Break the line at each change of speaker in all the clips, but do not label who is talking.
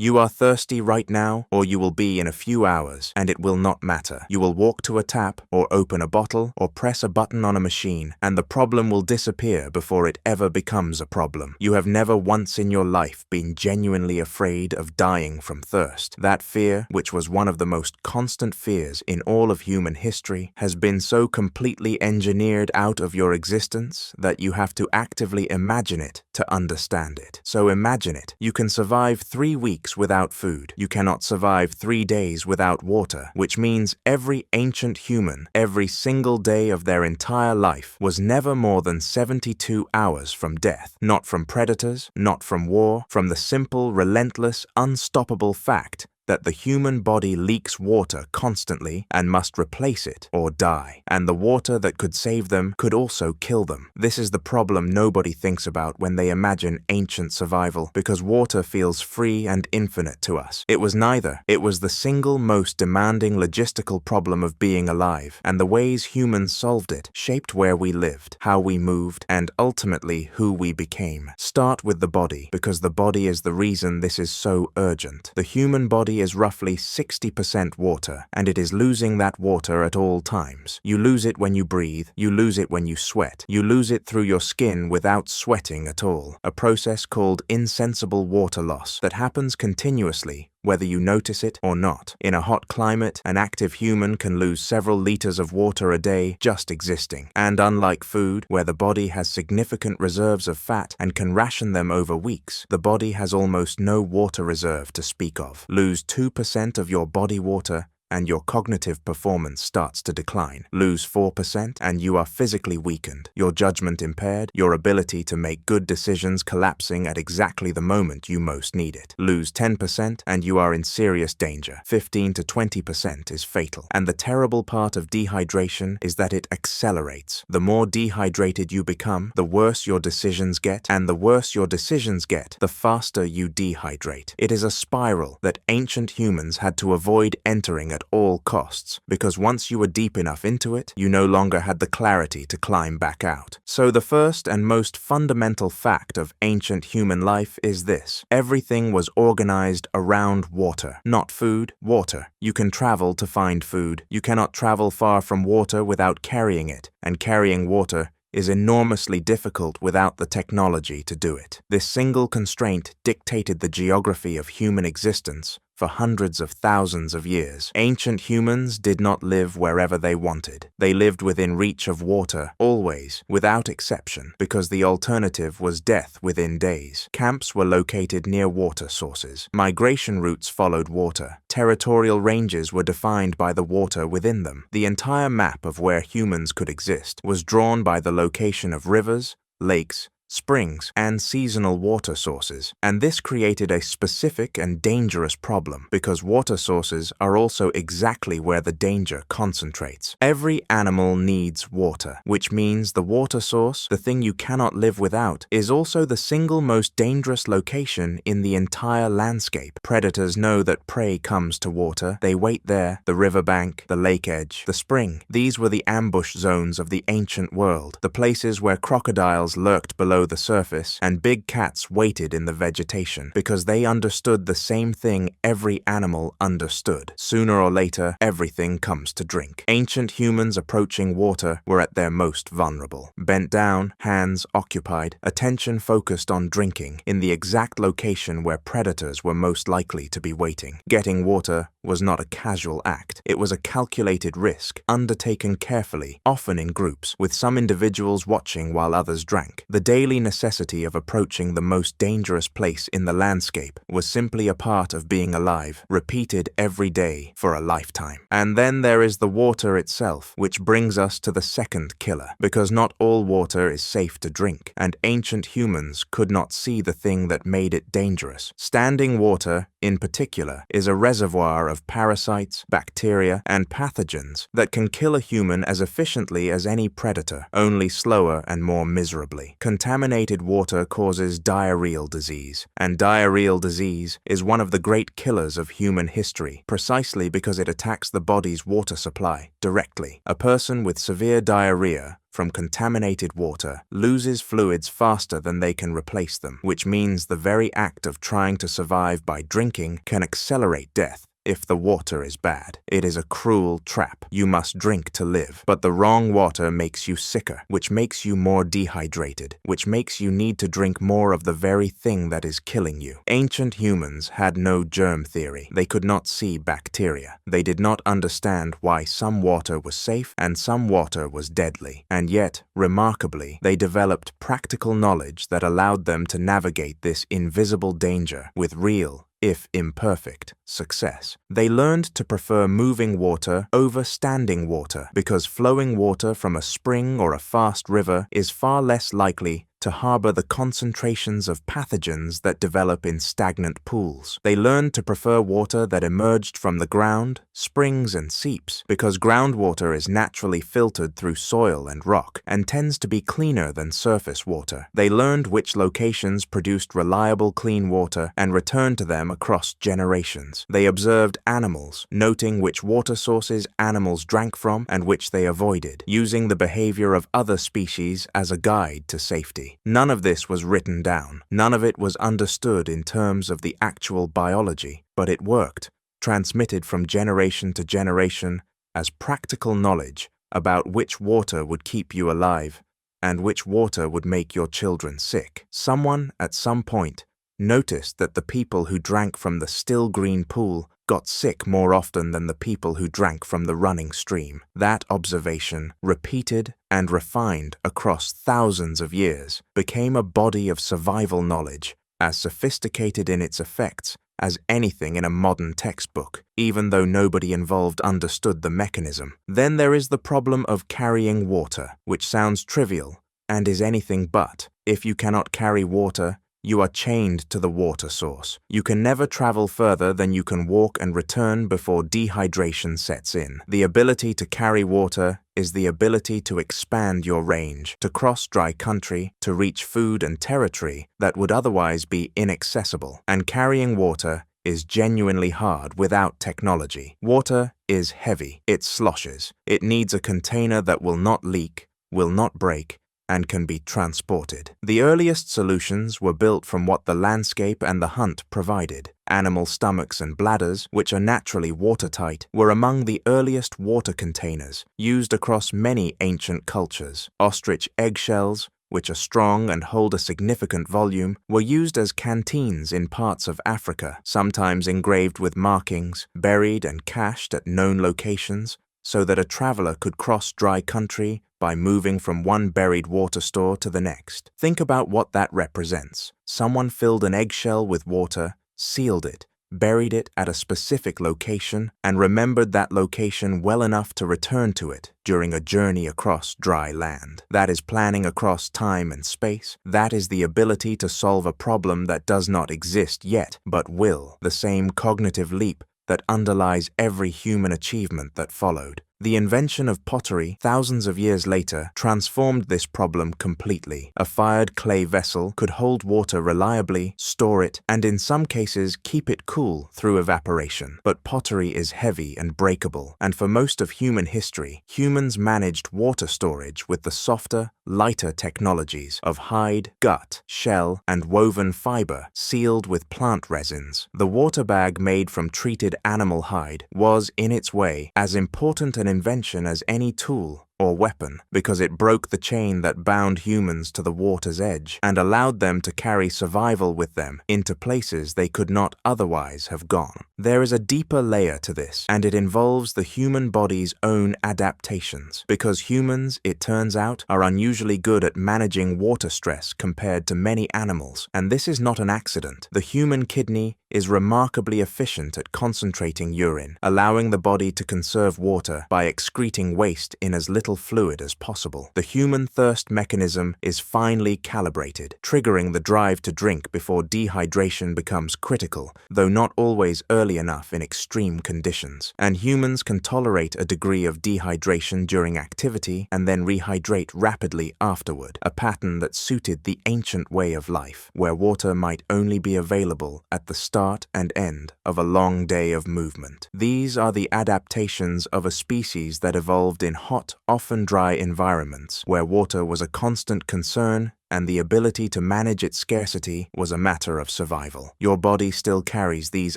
You are thirsty right now, or you will be in a few hours, and it will not matter. You will walk to a tap, or open a bottle, or press a button on a machine, and the problem will disappear before it ever becomes a problem. You have never once in your life been genuinely afraid of dying from thirst. That fear, which was one of the most constant fears in all of human history, has been so completely engineered out of your existence that you have to actively imagine it to understand it. So imagine it. You can survive 3 weeks without food. You cannot survive 3 days without water, which means every ancient human, every single day of their entire life, was never more than 72 hours from death. Not from predators, not from war, from the simple, relentless, unstoppable fact that the human body leaks water constantly and must replace it or die, and the water that could save them could also kill them. This is the problem nobody thinks about when they imagine ancient survival, because water feels free and infinite to us. It was neither. It was the single most demanding logistical problem of being alive, and the ways humans solved it shaped where we lived, how we moved, and ultimately who we became. Start with the body, because the body is the reason this is so urgent. The human body is roughly 60% water, and it is losing that water at all times. You lose it when you breathe, you lose it when you sweat, you lose it through your skin without sweating at all, a process called insensible water loss that happens continuously, whether you notice it or not. In a hot climate, an active human can lose several liters of water a day just existing. And unlike food, where the body has significant reserves of fat and can ration them over weeks, the body has almost no water reserve to speak of. Lose 2% of your body water, and your cognitive performance starts to decline. Lose 4% and you are physically weakened, your judgment impaired, your ability to make good decisions collapsing at exactly the moment you most need it. Lose 10% and you are in serious danger. 15 to 20% is fatal. And the terrible part of dehydration is that it accelerates. The more dehydrated you become, the worse your decisions get, and the worse your decisions get, the faster you dehydrate. It is a spiral that ancient humans had to avoid entering at all costs, because once you were deep enough into it, you no longer had the clarity to climb back out. So the first and most fundamental fact of ancient human life is this: everything was organized around water. Not food, water. You can travel to find food. You cannot travel far from water without carrying it, and carrying water is enormously difficult without the technology to do it. This single constraint dictated the geography of human existence for hundreds of thousands of years. Ancient humans did not live wherever they wanted. They lived within reach of water, always, without exception, because the alternative was death within days. Camps were located near water sources. Migration routes followed water. Territorial ranges were defined by the water within them. The entire map of where humans could exist was drawn by the location of rivers, lakes, springs, and seasonal water sources, and this created a specific and dangerous problem, because water sources are also exactly where the danger concentrates. Every animal needs water, which means the water source, the thing you cannot live without, is also the single most dangerous location in the entire landscape. Predators know that prey comes to water. They wait there, the riverbank, the lake edge, the spring. These were the ambush zones of the ancient world, the places where crocodiles lurked below the surface and big cats waited in the vegetation, because they understood the same thing every animal understood. Sooner or later, everything comes to drink. Ancient humans approaching water were at their most vulnerable. Bent down, hands occupied, attention focused on drinking, in the exact location where predators were most likely to be waiting. Getting water was not a casual act. It was a calculated risk, undertaken carefully, often in groups, with some individuals watching while others drank. The daily necessity of approaching the most dangerous place in the landscape was simply a part of being alive, repeated every day for a lifetime. And then there is the water itself, which brings us to the second killer, because not all water is safe to drink, and ancient humans could not see the thing that made it dangerous. Standing water, in particular, is a reservoir of of parasites, bacteria, and pathogens that can kill a human as efficiently as any predator, only slower and more miserably. Contaminated water causes diarrheal disease, and diarrheal disease is one of the great killers of human history, precisely because it attacks the body's water supply directly. A person with severe diarrhea from contaminated water loses fluids faster than they can replace them, which means the very act of trying to survive by drinking can accelerate death. If the water is bad, it is a cruel trap. You must drink to live. But the wrong water makes you sicker, which makes you more dehydrated, which makes you need to drink more of the very thing that is killing you. Ancient humans had no germ theory. They could not see bacteria. They did not understand why some water was safe and some water was deadly. And yet, remarkably, they developed practical knowledge that allowed them to navigate this invisible danger with real, if imperfect, success. They learned to prefer moving water over standing water because flowing water from a spring or a fast river is far less likely to harbor the concentrations of pathogens that develop in stagnant pools. They learned to prefer water that emerged from the ground, springs and seeps, because groundwater is naturally filtered through soil and rock and tends to be cleaner than surface water. They learned which locations produced reliable clean water and returned to them across generations. They observed animals, noting which water sources animals drank from and which they avoided, using the behavior of other species as a guide to safety. None of this was written down. None of it was understood in terms of the actual biology, but it worked, transmitted from generation to generation as practical knowledge about which water would keep you alive and which water would make your children sick. Someone, at some point, noticed that the people who drank from the still green pool got sick more often than the people who drank from the running stream. That observation, repeated and refined across thousands of years, became a body of survival knowledge, as sophisticated in its effects as anything in a modern textbook, even though nobody involved understood the mechanism. Then there is the problem of carrying water, which sounds trivial and is anything but. If you cannot carry water, you are chained to the water source. You can never travel further than you can walk and return before dehydration sets in. The ability to carry water is the ability to expand your range, to cross dry country, to reach food and territory that would otherwise be inaccessible. And carrying water is genuinely hard without technology. Water is heavy. It sloshes. It needs a container that will not leak, will not break, and can be transported. The earliest solutions were built from what the landscape and the hunt provided. Animal stomachs and bladders, which are naturally watertight, were among the earliest water containers used across many ancient cultures. Ostrich eggshells, which are strong and hold a significant volume, were used as canteens in parts of Africa, sometimes engraved with markings, buried and cached at known locations, so that a traveler could cross dry country by moving from one buried water store to the next. Think about what that represents. Someone filled an eggshell with water, sealed it, buried it at a specific location, and remembered that location well enough to return to it during a journey across dry land. That is planning across time and space. That is the ability to solve a problem that does not exist yet, but will. The same cognitive leap that underlies every human achievement that followed. The invention of pottery, thousands of years later, transformed this problem completely. A fired clay vessel could hold water reliably, store it, and in some cases keep it cool through evaporation. But pottery is heavy and breakable, and for most of human history, humans managed water storage with the softer, lighter technologies of hide, gut, shell, and woven fiber sealed with plant resins. The water bag made from treated animal hide was, in its way, as important an invention as any tool or weapon, because it broke the chain that bound humans to the water's edge and allowed them to carry survival with them into places they could not otherwise have gone. There is a deeper layer to this, and it involves the human body's own adaptations, because humans, it turns out, are unusually good at managing water stress compared to many animals, and this is not an accident. The human kidney is remarkably efficient at concentrating urine, allowing the body to conserve water by excreting waste in as little fluid as possible. The human thirst mechanism is finely calibrated, triggering the drive to drink before dehydration becomes critical, though not always early enough in extreme conditions. And humans can tolerate a degree of dehydration during activity and then rehydrate rapidly afterward, a pattern that suited the ancient way of life, where water might only be available at the start and end of a long day of movement. These are the adaptations of a species that evolved in hot, often dry environments, where water was a constant concern and the ability to manage its scarcity was a matter of survival. Your body still carries these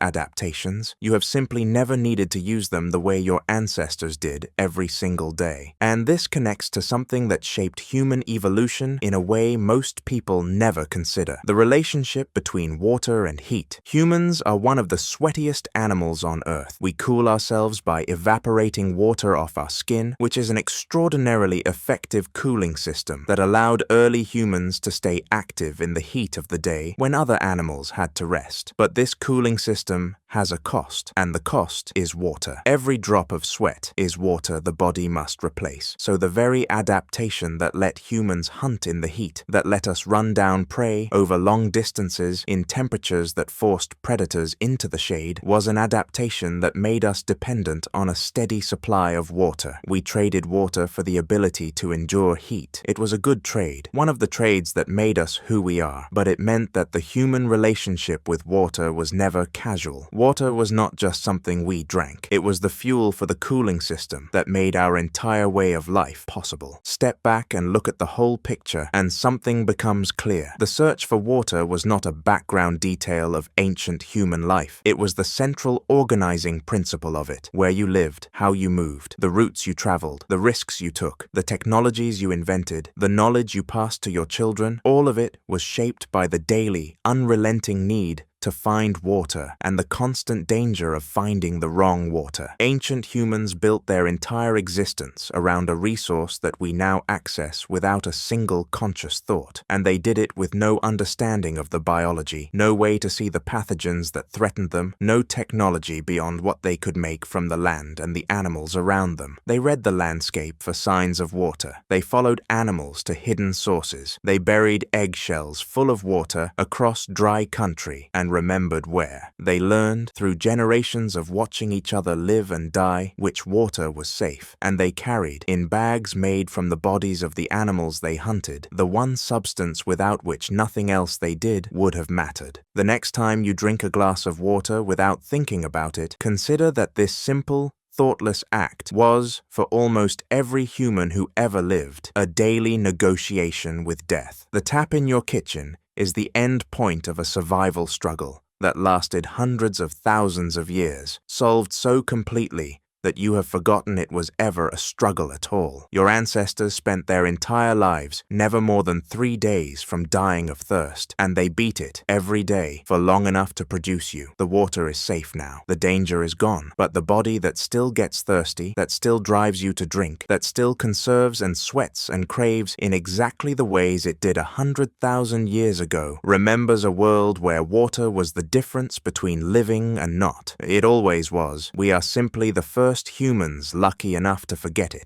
adaptations. You have simply never needed to use them the way your ancestors did every single day. And this connects to something that shaped human evolution in a way most people never consider: the relationship between water and heat. Humans are one of the sweatiest animals on Earth. We cool ourselves by evaporating water off our skin, which is an extraordinarily effective cooling system that allowed early humans to stay active in the heat of the day when other animals had to rest. But this cooling system has a cost, and the cost is water. Every drop of sweat is water the body must replace. So the very adaptation that let humans hunt in the heat, that let us run down prey over long distances in temperatures that forced predators into the shade, was an adaptation that made us dependent on a steady supply of water. We traded water for the ability to endure heat. It was a good trade, one of the trades that made us who we are, but it meant that the human relationship with water was never casual. Water was not just something we drank. It was the fuel for the cooling system that made our entire way of life possible. Step back and look at the whole picture, and something becomes clear. The search for water was not a background detail of ancient human life. It was the central organizing principle of it: where you lived, how you moved, the routes you traveled, the risks you took, the technologies you invented, the knowledge you passed to your children. All of it was shaped by the daily, unrelenting need to find water and the constant danger of finding the wrong water. Ancient humans built their entire existence around a resource that we now access without a single conscious thought, and they did it with no understanding of the biology, no way to see the pathogens that threatened them, no technology beyond what they could make from the land and the animals around them. They read the landscape for signs of water. They followed animals to hidden sources. They buried eggshells full of water across dry country and remembered where. They learned through generations of watching each other live and die which water was safe, and they carried, in bags made from the bodies of the animals they hunted, the one substance without which nothing else they did would have mattered. The next time you drink a glass of water without thinking about it, consider that this simple, thoughtless act was, for almost every human who ever lived, a daily negotiation with death. The tap in your kitchen is the end point of a survival struggle that lasted hundreds of thousands of years, solved so completely that you have forgotten it was ever a struggle at all. Your ancestors spent their entire lives never more than 3 days from dying of thirst, and they beat it every day for long enough to produce you. The water is safe now. The danger is gone. But the body that still gets thirsty, that still drives you to drink, that still conserves and sweats and craves in exactly the ways it did 100,000 years ago, remembers a world where water was the difference between living and not. It always was. We are simply the first humans lucky enough to forget it.